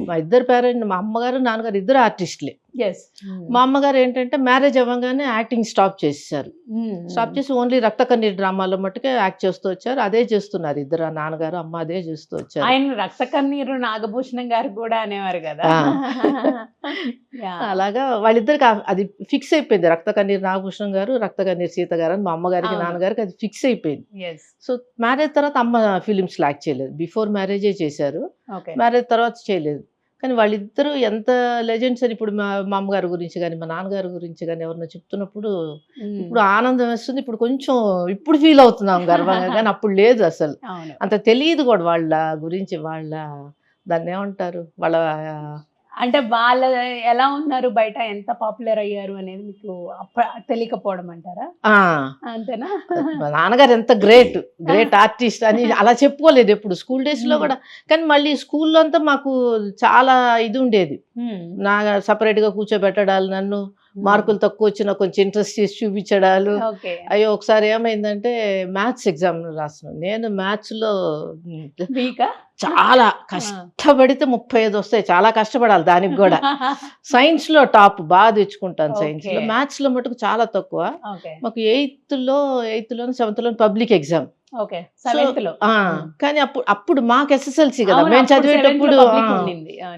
మా ఇద్దరు పేరెంట్, మా అమ్మగారు నాన్నగారు ఇద్దరు ఆర్టిస్టులే. యెస్. మా అమ్మగారు ఏంటంటే మ్యారేజ్ అవ్వగానే యాక్టింగ్ స్టాప్ చేసేసారు. స్టాప్ చేసి ఓన్లీ రక్త కన్నీర్ డ్రామాలో మట్టుకే యాక్ట్ చేస్తూ వచ్చారు. అదే చేస్తున్నారు ఇద్దరు, నాన్నగారు అమ్మ అదే చేస్తూ వచ్చారు. ఆయన రక్త కన్నీరు నాగభూషణం గారు కూడా అనేవారు కదా. అలాగా వాళ్ళిద్దరికి అది ఫిక్స్ అయిపోయింది. రక్త కన్నీరు నాగభూషణం గారు, రక్త కన్నీరు సీత గారు అని మా అమ్మగారికి నాన్నగారికి అది ఫిక్స్ అయిపోయింది. సో మ్యారేజ్ తర్వాత అమ్మ ఫిలిమ్స్ యాక్ట్ చేయలేదు. బిఫోర్ మ్యారేజే చేశారు, మ్యారేజ్ తర్వాత చేయలేదు. కానీ వాళ్ళిద్దరూ ఎంత లెజెండ్స్ అని ఇప్పుడు మా అమ్మగారి గురించి కానీ మా నాన్నగారి గురించి కానీ ఎవరన్నా చెప్తున్నప్పుడు ఇప్పుడు ఆనందం వేస్తుంది. ఇప్పుడు కొంచెం ఇప్పుడు ఫీల్ అవుతున్నాం గర్వంగా, కానీ అప్పుడు లేదు అసలు. అంత తెలియదు కూడా వాళ్ళ గురించి. వాళ్ళ దాన్ని ఏమంటారు, వాళ్ళ అంటే వాళ్ళ ఎలా ఉన్నారు బయట, ఎంత పాపులర్ అయ్యారు అనేది మీకు తెలియకపోవడం అంటారా? అంతేనా? మా నాన్నగారు ఎంత గ్రేట్ ఆర్టిస్ట్ అని అలా చెప్పుకోలేదు ఎప్పుడు స్కూల్ డేస్ లో కూడా. కానీ మళ్ళీ స్కూల్లో అంతా మాకు చాలా ఇది ఉండేది. నా సపరేట్ గా కూర్చోబెట్టడాలు, నన్ను మార్కులు తక్కువ వచ్చినా కొంచెం ఇంట్రెస్ట్ చేసి చూపించడాలు. అయ్యో ఒకసారి ఏమైందంటే మ్యాథ్స్ ఎగ్జామ్ రాస్తున్నాను నేను. మ్యాథ్స్ లో చాలా కష్టపడితే 35 వస్తాయి, చాలా కష్టపడాలి దానికి కూడా. సైన్స్ లో టాప్ బాగా తెచ్చుకుంటాను, సైన్స్ లో. మ్యాథ్స్ లో మటుకు చాలా తక్కువ. మాకు 8th లో 7th లో పబ్లిక్ ఎగ్జామ్. కానీ అప్పుడు మాకు ఎస్ఎస్ఎల్సి కదా మేము చదివేటప్పుడు,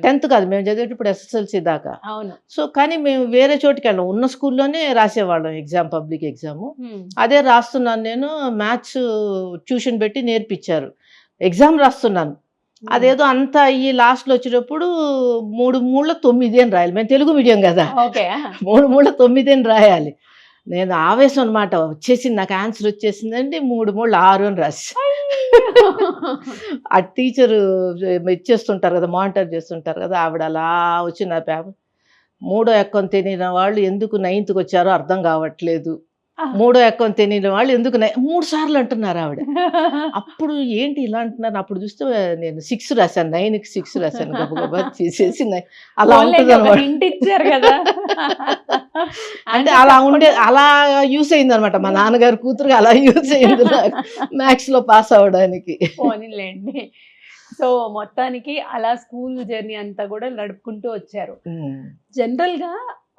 10th కాదు మేము చదివేటప్పుడు ఎస్ఎస్ఎల్సి దాకా. సో కానీ మేము వేరే చోటుకి వెళ్ళాం, ఉన్న స్కూల్లోనే రాసేవాళ్ళం ఎగ్జామ్, పబ్లిక్ ఎగ్జామ్. అదే రాస్తున్నాను నేను. మ్యాథ్స్ ట్యూషన్ పెట్టి నేర్పించారు. ఎగ్జామ్ రాస్తున్నాను, అదేదో అంతా అయ్యి లాస్ట్లో వచ్చేటప్పుడు 3 9 అని రాయాలి. మేము తెలుగు మీడియం కదా, 3 9 అని రాయాలి. నేను ఆవేశం అనమాట, వచ్చేసింది నాకు ఆన్సర్ వచ్చేసిందండి. 3 6 అని రాసి ఆ టీచరు ఇచ్చేస్తుంటారు కదా, మానిటర్ చేస్తుంటారు కదా, ఆవిడ అలా వచ్చి నా పేపర్, 3వ ఎక్కం తెలియని వాళ్ళు ఎందుకు 9th వచ్చారో అర్థం కావట్లేదు, 3వ ఎక్కం తెలియని వాళ్ళు ఎందుకు 3 సార్లు అంటున్నారు ఆవిడ. అప్పుడు ఏంటి ఇలా అంటున్నారు, అప్పుడు చూస్తే నేను 6 రాశాను, 9కి 6 రాశాను. గబగబా తీసేసి అలా ఉంటుంది అనమాట. అంటే అలా ఉండే, అలా యూస్ అయింది అనమాట. మా నాన్నగారు కూతురు అలా యూస్ అయింది మ్యాథ్స్ లో పాస్ అవ్వడానికి. సో మొత్తానికి అలా స్కూల్ జర్నీ అంతా కూడా నడుపుకుంటూ వచ్చారు. జనరల్ గా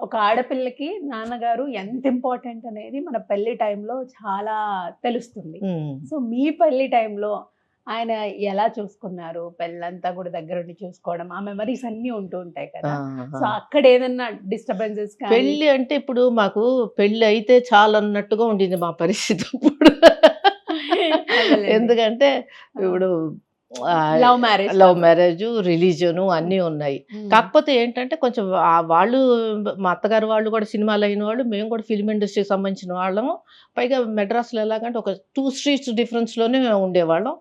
ఒక ఆడపిల్లకి నాన్నగారు ఎంత ఇంపార్టెంట్ అనేది మన పెళ్లి టైంలో చాలా తెలుస్తుంది. సో మీ పెళ్లి టైంలో ఆయన ఎలా చూసుకున్నారు, పెళ్ళంతా కూడా దగ్గరుండి చూసుకోవడం, ఆ మెమరీస్ అన్ని ఉంటూ ఉంటాయి కదా. సో అక్కడ ఏదన్నా డిస్టర్బెన్సెస్? పెళ్లి అంటే ఇప్పుడు మాకు పెళ్లి అయితే చాలా అన్నట్టుగా ఉండింది మా పరిస్థితి ఇప్పుడు. ఎందుకంటే ఇప్పుడు లవ్ మ్యారేజ్, రిలీజియన్ అన్నీ ఉన్నాయి. కాకపోతే ఏంటంటే కొంచెం వాళ్ళు, మా అత్తగారు వాళ్ళు కూడా సినిమాలు అయిన వాళ్ళు, మేము కూడా ఫిల్మ్ ఇండస్ట్రీకి సంబంధించిన వాళ్ళము. పైగా మెడ్రాస్లో ఎలాగంటే ఒక 2 streets డిఫరెన్స్ లోనే ఉండేవాళ్ళం.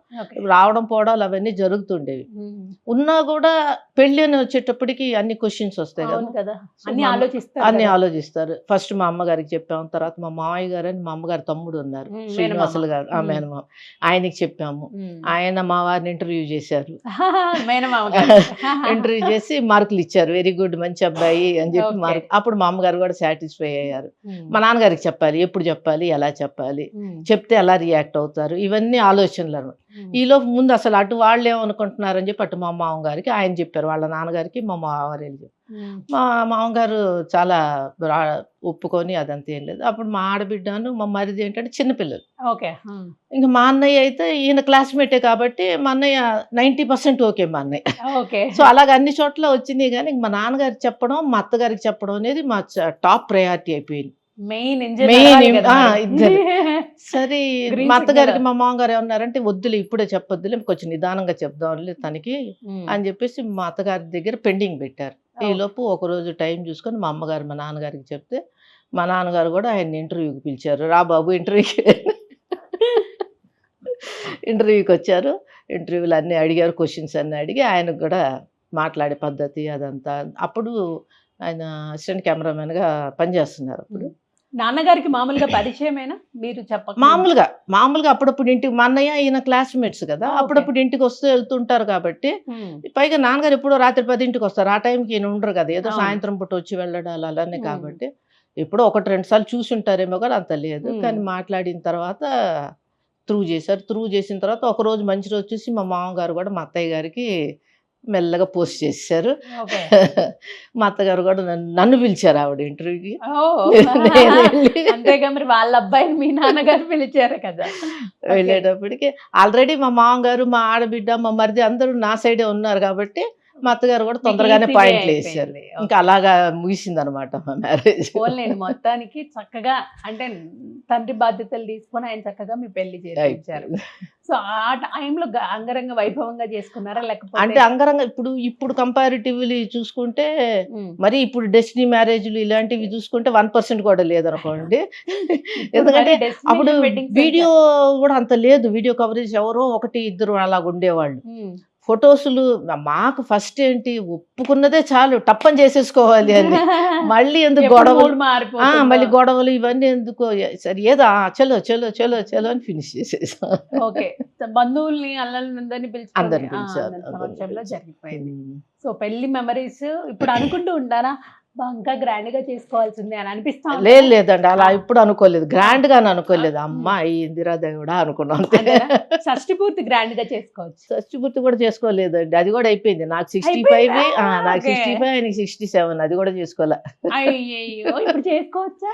రావడం పోవడాలు అవన్నీ జరుగుతుండేవి. ఉన్నా కూడా పెళ్లి అని వచ్చేటప్పటికి అన్ని క్వశ్చన్స్ వస్తాయి కదా, అన్ని ఆలోచిస్తారు. ఫస్ట్ మా అమ్మగారికి చెప్పాము, తర్వాత మా మామయ్య గారు అని మా అమ్మగారు తమ్ముడు ఉన్నారు, శ్రీనివాసులు గారు, ఆ మేనమామ, ఆయనకి చెప్పాము. ఆయన మా వారిని ఇంటర్వ్యూ చేశారు. ఇంటర్వ్యూ చేసి మార్కులు ఇచ్చారు, వెరీ గుడ్, మంచి అబ్బాయి అని చెప్పి మార్క్. అప్పుడు మా అమ్మగారు కూడా సాటిస్ఫై అయ్యారు. మా నాన్నగారికి చెప్పాలి, ఎప్పుడు చెప్పాలి, ఎలా చెప్పాలి, చెప్తే ఎలా రియాక్ట్ అవుతారు, ఇవన్నీ ఆలోచనలు. ఈలోపు ముందు అసలు అటు వాళ్ళు ఏమనుకుంటున్నారని చెప్పి అటు మా మామగారికి ఆయన చెప్పారు, వాళ్ళ నాన్నగారికి మా మామగారు చెప్పారు. మా మామగారు చాలా ఒప్పుకొని అదంతా ఏం లేదు. అప్పుడు మా ఆడబిడ్డను మా మరిది ఏంటంటే చిన్నపిల్లలు. ఇంకా మా అన్నయ్య అయితే ఈయన క్లాస్మేటే కాబట్టి మా అన్నయ్య 90% ఓకే మా అన్నయ్య. సో అలాగ అన్ని చోట్ల వచ్చింది. కానీ మా నాన్నగారికి చెప్పడం, మా అత్తగారికి చెప్పడం అనేది మా టాప్ ప్రయారిటీ అయిపోయింది. మెయిన్ ఇద్దరు. సరే మా అత్తగారికి మా మామగారు ఏమన్నారంటే, వద్దులే ఇప్పుడే చెప్పొద్దులే, కొంచెం నిదానంగా చెప్దాంలే తనకి అని చెప్పేసి మా అత్తగారి దగ్గర పెండింగ్ పెట్టారు. ఈలోపు ఒకరోజు టైం చూసుకొని మా అమ్మగారు మా నాన్నగారికి చెప్తే, మా నాన్నగారు కూడా ఆయన ఇంటర్వ్యూకి పిలిచారు. రా బాబు ఇంటర్వ్యూకి వచ్చారు. ఇంటర్వ్యూలు అన్నీ అడిగారు, క్వశ్చన్స్ అన్నీ అడిగి ఆయనకు కూడా మాట్లాడే పద్ధతి అదంతా. అప్పుడు ఆయన అసిస్టెంట్ కెమెరామెన్గా పనిచేస్తున్నారు. అప్పుడు నాన్నగారికి మామూలుగా పరిచయమేనా మీరు చెప్పండి? మామూలుగా అప్పుడప్పుడు ఇంటికి, మా అన్నయ్య ఈయన క్లాస్మేట్స్ కదా, అప్పుడప్పుడు ఇంటికి వస్తూ వెళ్తుంటారు కాబట్టి. పైగా నాన్నగారు ఎప్పుడో రాత్రి 10ంటికి వస్తారు, ఆ టైంకి ఈయన ఉండరు కదా, ఏదో సాయంత్రం పూట వచ్చి వెళ్ళడాలు అలానే. కాబట్టి ఎప్పుడో 1-2 సార్లు చూసి ఉంటారేమో కానీ అంత లేదు. కానీ మాట్లాడిన తర్వాత త్రూ చేశారు. త్రూ చేసిన తర్వాత ఒకరోజు మంచి రోజు చూసి మా మామగారు కూడా మా అత్తయ్య గారికి మెల్లగా పోస్ట్ చేశారు. ఓకే. మా అత్తగారు కూడా నన్ను పిలిచారు ఆవిడ ఇంటర్వ్యూకి. అంతేగా మరి వాళ్ళ అబ్బాయిని మీ నాన్నగారు పిలిచారు కదా. వెళ్ళేటప్పటికి ఆల్రెడీ మా మామగారు, మా ఆడబిడ్డ, మా మరిది అందరూ నా సైడే ఉన్నారు కాబట్టి మా అత్తగారు కూడా తొందరగానే easy way పాయింట్లు వేసారు. అయిపోయింది. ఇంకా అలాగా ముగిసింది అనమాట మా మ్యారేజ్. పోన్లేండి, మొత్తానికి చక్కగా అంటే తండ్రి బాధ్యతలు తీసుకొని ఆయన చక్కగా మీ పెళ్లి చేయించారు. సో ఆ టైంలో అంగరంగ వైభవంగా చేసుకున్నారా అంటే లేకపోతే? అంగరంగ ఇప్పుడు కంపారిటివ్లీ చూసుకుంటే మరి ఇప్పుడు డెస్టినీ మ్యారేజ్లు ఇలాంటివి చూసుకుంటే 1% కూడా లేదనుకోండి. ఎందుకంటే అప్పుడు వీడియో కూడా అంత లేదు, వీడియో కవరేజ్ ఎవరో 1-2 అలాగ ఉండేవాళ్ళు. ఫొటోసులు మాకు ఫస్ట్ ఏంటి, ఒప్పుకున్నదే చాలు టప్పని చేసేసుకోవాలి అని. మళ్ళీ ఎందుకు గొడవలు, మళ్ళీ గొడవలు ఇవన్నీ ఎందుకు, సరే ఏదో చలో చలో చలో చలో అని ఫినిష్ చేసేసాం. ఓకే. బంధువుల్ని అందరిని అందరిని పిలిచి పిలిచారు. సంవత్సరంలో జరిగిపోయింది. సో పెళ్లి మెమరీస్ ఇప్పుడు అనుకుంటూ ఉంటారా, ఇంకా గ్రాండ్ గా చేసుకోవాల్సిందే అని అనిపిస్తా? లేదండి, అలా ఇప్పుడు అనుకోలేదు, గ్రాండ్ గా అనుకోలేదు. అమ్మా ఈ ఇందిరా దేవుడా అనుకున్నాం. షష్టి పూర్తి గ్రాండ్ గా చేసుకోవచ్చు. షష్టి పూర్తి కూడా చేసుకోలేదండి, అది కూడా అయిపోయింది. నాకు 65, నాకు 65, ఆయనకి 67, అది కూడా చేసుకోలే. అయ్యో, ఇప్పుడు చేసుకోవచ్చా?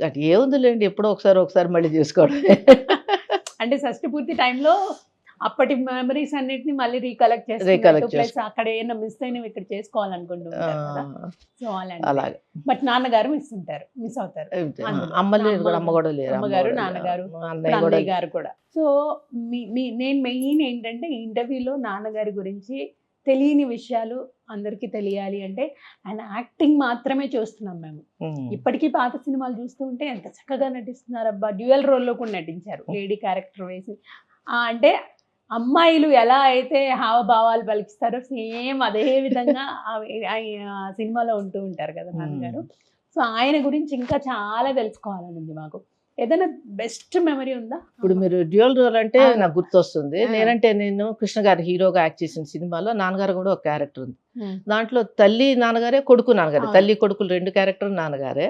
అంటే ఏముందిలేండి, ఎప్పుడో ఒకసారి మళ్ళీ చేసుకోవడం. అంటే షష్టి పూర్తి టైంలో అప్పటి మెమరీస్ అన్నిటిని మళ్ళీ రీకలెక్ట్ ప్లస్ అక్కడ ఏమైనా మిస్ అయినవి ఇక్కడ చేసుకోవాలనుకుంటుంటారు కదా. సో అలాగే. బట్ నాన్నగారు మిస్ అవుతారు. అమ్మ కూడా లేరు, అమ్మగారు, నాన్నగారు, అన్నయ్య గారు కూడా. సో నేను మెయిన్ ఏంటంటే ఇంటర్వ్యూలో నాన్నగారి గురించి తెలియని విషయాలు అందరికీ తెలియాలి అంటే ఆయన యాక్టింగ్ మాత్రమే చూస్తున్నాం మేము. ఇప్పటికీ పాత సినిమాలు చూస్తూ ఉంటే ఎంత చక్కగా నటిస్తున్నారు అబ్బా. డ్యూయల్ రోల్లో కూడా నటించారు, లేడీ క్యారెక్టర్ వేసి. అంటే అమ్మాయిలు ఎలా అయితే హావభావాలు పలికిస్తారో సేమ్ అదే విధంగా ఆ సినిమాలో ఉంటూ ఉంటారు కదా నాన్నగారు. సో ఆయన గురించి ఇంకా చాలా తెలుసుకోవాలని ఉంది మాకు. ఏదైనా బెస్ట్ మెమరీ ఉందా? ఇప్పుడు మీరు డ్యూయల్ రోల్ అంటే నాకు గుర్తొస్తుంది. నేను కృష్ణ గారు హీరోగా యాక్ట్ చేసిన సినిమాలో నాన్నగారు కూడా ఒక క్యారెక్టర్ ఉంది. దాంట్లో తల్లి నాన్నగారే, కొడుకు నాన్నగారే, తల్లి కొడుకులు 2 క్యారెక్టర్ నాన్నగారే.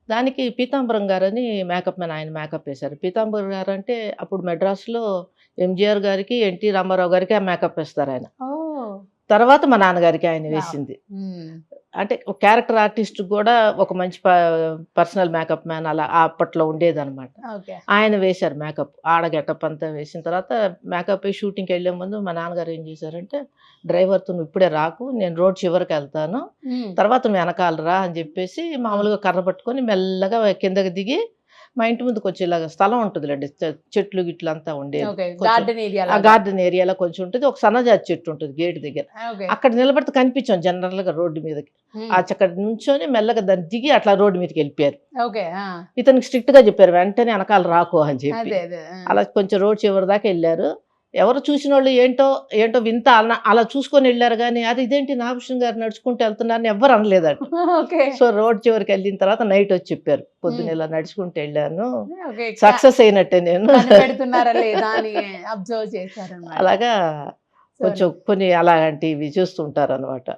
దానికి పీతాంబరం గారు అని మేకప్ మ్యాన్, ఆయన మేకప్ వేశారు. పీతాంబరం గారు అంటే అప్పుడు మెడ్రాస్లో ఎంజిఆర్ గారికి, ఎన్టీ రామారావు గారికి ఆ మేకప్ వేస్తారు ఆయన. తర్వాత మా నాన్నగారికి ఆయన వేసింది. అంటే ఒక క్యారెక్టర్ ఆర్టిస్ట్ కూడా ఒక మంచి పర్సనల్ మేకప్ మ్యాన్ అలా అప్పట్లో ఉండేదన్నమాట. ఆయన వేశారు మేకప్, ఆడ గెటప్ అంతా వేసిన తర్వాత మేకప్ షూటింగ్కి వెళ్ళే ముందు మా నాన్నగారు ఏం చేశారంటే, డ్రైవర్తో నువ్వు ఇప్పుడే రాకు, నేను రోడ్ చివరికి వెళ్తాను, తర్వాత నువ్వు వెనకాల రా అని చెప్పేసి మామూలుగా కర్ర పట్టుకొని మెల్లగా కిందకి దిగి మా ఇంటి ముందుకు వచ్చేలాగా స్థలం ఉంటుందిలేండి, చెట్లు గిట్లు అంతా ఉండేది. ఆ గార్డెన్ ఏరియాలో కొంచెం ఉంటుంది, ఒక సన్నజాతి చెట్టు ఉంటుంది గేట్ దగ్గర. అక్కడ నిలబడితే కనిపించాం జనరల్ గా రోడ్డు మీదకి. అక్కడ నుంచొని మెల్లగా దాన్ని దిగి అట్లా రోడ్డు మీదకి వెళ్ళిపోయారు. ఇతనికి స్ట్రిక్ట్ గా చెప్పారు వెంటనే వెనకాల రాకు అని చెప్పి. అలా కొంచెం రోడ్ చివరి దాకా వెళ్ళారు. ఎవరు చూసిన వాళ్ళు ఏంటో వింత అలా చూసుకొని వెళ్ళారు కానీ అది ఇదేంటి నాగభూషణ్ గారు నడుచుకుంటూ వెళ్తున్నారని ఎవ్వరు అనలేదట. సో రోడ్ చివరికి వెళ్ళిన తర్వాత నైట్ వచ్చి చెప్పారు, పొద్దున ఇలా నడుచుకుంటూ వెళ్ళాను, సక్సెస్ అయినట్టే నేను. అలాగా కొంచెం కొన్ని అలాంటివి చూస్తుంటారు అనమాట.